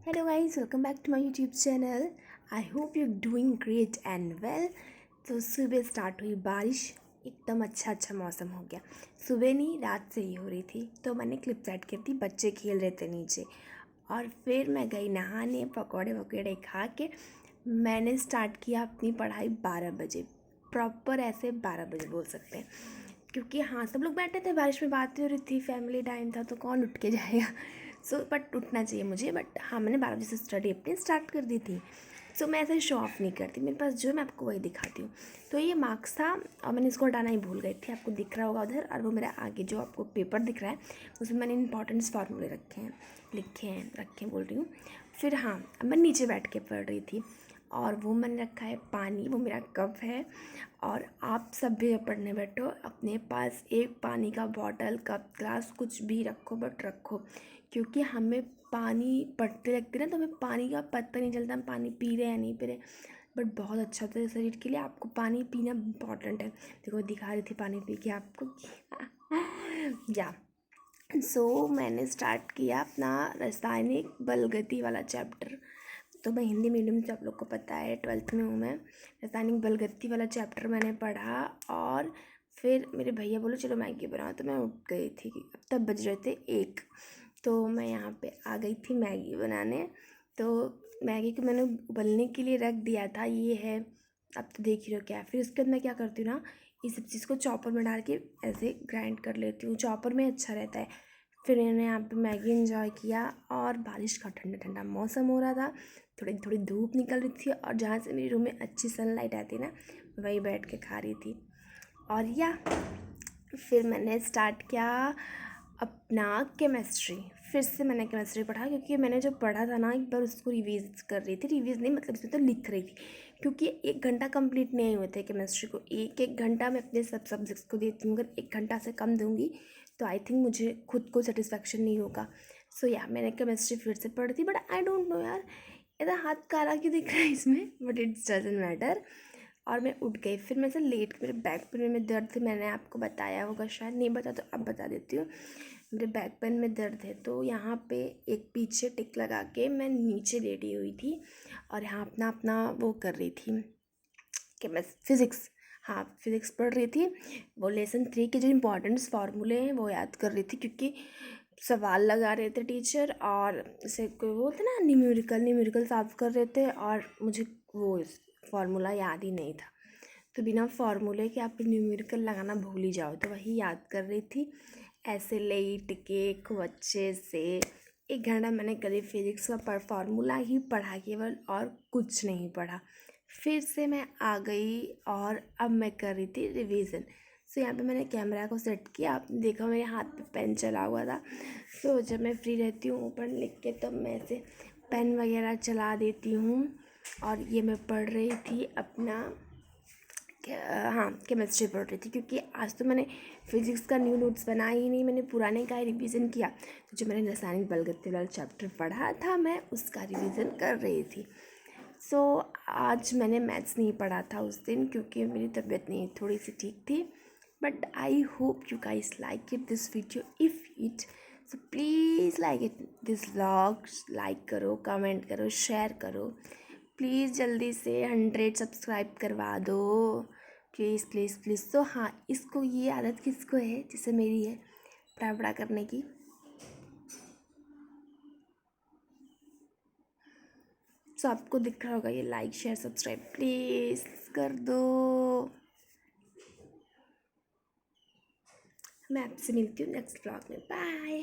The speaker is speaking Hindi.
Hello guys, welcome back to my YouTube channel. I hope you're doing great and well. तो सुबह स्टार्ट हुई बारिश, एकदम अच्छा मौसम हो गया। सुबह नहीं, रात से ही हो रही थी। तो मैंने क्लिप सेट कर दी, बच्चे खेल रहे थे नीचे। और फिर मैं गई नहाने, पकौड़े वकौड़े खा के मैंने स्टार्ट किया अपनी पढ़ाई 12 बजे। प्रॉपर ऐसे 12 बजे बोल सकते हैं, क्योंकि हाँ सब लोग बैठे थे, बारिश में बातें हो रही थी, फैमिली टाइम था, तो कौन उठ के जाएगा। बट उठना चाहिए मुझे। बट हाँ, मैंने 12 बजे से स्टडी अपनी स्टार्ट कर दी थी। मैं ऐसे शो ऑफ नहीं करती, मेरे पास जो है मैं आपको वही दिखाती हूँ। तो ये मार्क्स था और मैंने इसको हटाना ही भूल गई थी, आपको दिख रहा होगा उधर। और वो मेरा आगे जो आपको पेपर दिख रहा है उसमें मैंने इंपॉर्टेंस फार्मूले रखे हैं बोल रही हूँ। फिर हाँ, अब मैं नीचे बैठ के पढ़ रही थी। और वो मैंने रखा है पानी, वो मेरा कप है। और आप सब भी जब पढ़ने बैठो, अपने पास एक पानी का बॉटल, कप, ग्लास कुछ भी रखो, बट रखो। क्योंकि हमें पानी पढ़ते लगते ना, तो हमें पानी का पता नहीं चलता हम पानी पी रहे हैं या नहीं पी रहे। बट बहुत अच्छा होता है शरीर के लिए, आपको पानी पीना इम्पॉर्टेंट है। देखो दिखा रही थी पानी पी के आपको। या मैंने स्टार्ट किया अपना रासायनिक बलगति वाला चैप्टर। तो मैं हिंदी मीडियम से, आप लोग को पता है 12th में हूँ मैं। रासायनिक बलगति वाला चैप्टर मैंने पढ़ा। और फिर मेरे भैया बोले चलो मैगी बनाओ, तो मैं उठ गई थी। अब तब बज रहे थे 1। तो मैं यहाँ पे आ गई थी मैगी बनाने। तो मैगी को मैंने उबलने के लिए रख दिया था, ये है, अब तो देख ही रहो क्या है। फिर उसके बाद मैं क्या करती हूँ ना, ये सब चीज़ को चॉपर में डाल के ऐसे ग्राइंड कर लेती हूँ, चॉपर में अच्छा रहता है। फिर मैंने यहाँ पे मैगी एंजॉय किया। और बारिश का ठंडा ठंडा मौसम हो रहा था, थोड़ी थोड़ी धूप निकल रही थी, और जहाँ से मेरे रूम में अच्छी सनलाइट आती है ना, वहीं बैठ के खा रही थी। और फिर मैंने स्टार्ट किया अपना केमिस्ट्री। फिर से मैंने केमिस्ट्री पढ़ा, क्योंकि मैंने जो पढ़ा था ना एक बार उसको रिवीज कर रही थी। रिवीज नहीं, मतलब इसमें तो लिख रही थी, क्योंकि 1 घंटा कंप्लीट नहीं हुए थे केमिस्ट्री को। एक एक घंटा मैं अपने सब सब्जेक्ट्स को देती हूँ, अगर 1 घंटा से कम दूँगी तो आई थिंक मुझे खुद को सेटिस्फेक्शन नहीं होगा। मैंने केमिस्ट्री फिर से पढ़ी थी। बट आई डोंट नो यार, इधर हाथ काला क्यों दिख रहा है इसमें, बट इट्स डजेंट मैटर। और मैं उठ गई। फिर मैं से लेट, मेरे बैक पेन में दर्द थे, मैंने आपको बताया होगा, शायद नहीं बता तो अब बता देती हूँ। मेरे बैक पेन में दर्द है, तो यहाँ पे एक पीछे टिक लगा के मैं नीचे लेटी हुई थी। और यहाँ अपना अपना वो कर रही थी कि मैं फिज़िक्स, हाँ फिज़िक्स पढ़ रही थी। वो लेसन 3 के जो इम्पोर्टेंट्स फार्मूले हैं वो याद कर रही थी, क्योंकि सवाल लगा रहे थे टीचर, और जैसे कोई बोलते ना न्यूमेरिकल सॉल्व कर रहे थे, और मुझे वो फार्मूला याद ही नहीं था। तो बिना फार्मूले के आप न्यूमेरिकल लगाना भूल ही जाओ, तो वही याद कर रही थी ऐसे लेट के खूब अच्छे से। 1 घंटा मैंने करीब फिज़िक्स का फार्मूला ही पढ़ा केवल, और कुछ नहीं पढ़ा। फिर से मैं आ गई और अब मैं कर रही थी रिवीजन। यहाँ पे मैंने कैमरा को सेट किया, आपने देखा मेरे हाथ पे पेन चला हुआ था। जब मैं फ्री रहती हूँ ऊपर लिख के, तब मैं ऐसे पेन वगैरह चला देती हूँ। और ये मैं पढ़ रही थी अपना हाँ केमिस्ट्री पढ़ रही थी, क्योंकि आज तो मैंने फिज़िक्स का न्यू नोट्स बनाया ही नहीं, मैंने पुराने का ही रिवीजन किया। तो जो मैंने रासायनिक बलगति वाला चैप्टर पढ़ा था, मैं उसका रिवीजन कर रही थी। आज मैंने मैथ्स नहीं पढ़ा था उस दिन, क्योंकि मेरी तबीयत नहीं थोड़ी सी ठीक थी। But I hope you guys like it this video. If it so please like it this vlog, like करो, कमेंट करो, शेयर करो। प्लीज़ जल्दी से 100 सब्सक्राइब करवा दो, प्लीज़ प्लीज़ प्लीज़। हाँ, इसको ये आदत किसको है, जैसे मेरी है पढ़ा पढ़ा करने की। आपको दिख रहा होगा ये, लाइक शेयर सब्सक्राइब प्लीज़ कर दो। मैं आपसे मिलती हूँ नेक्स्ट ब्लॉग में, बाय।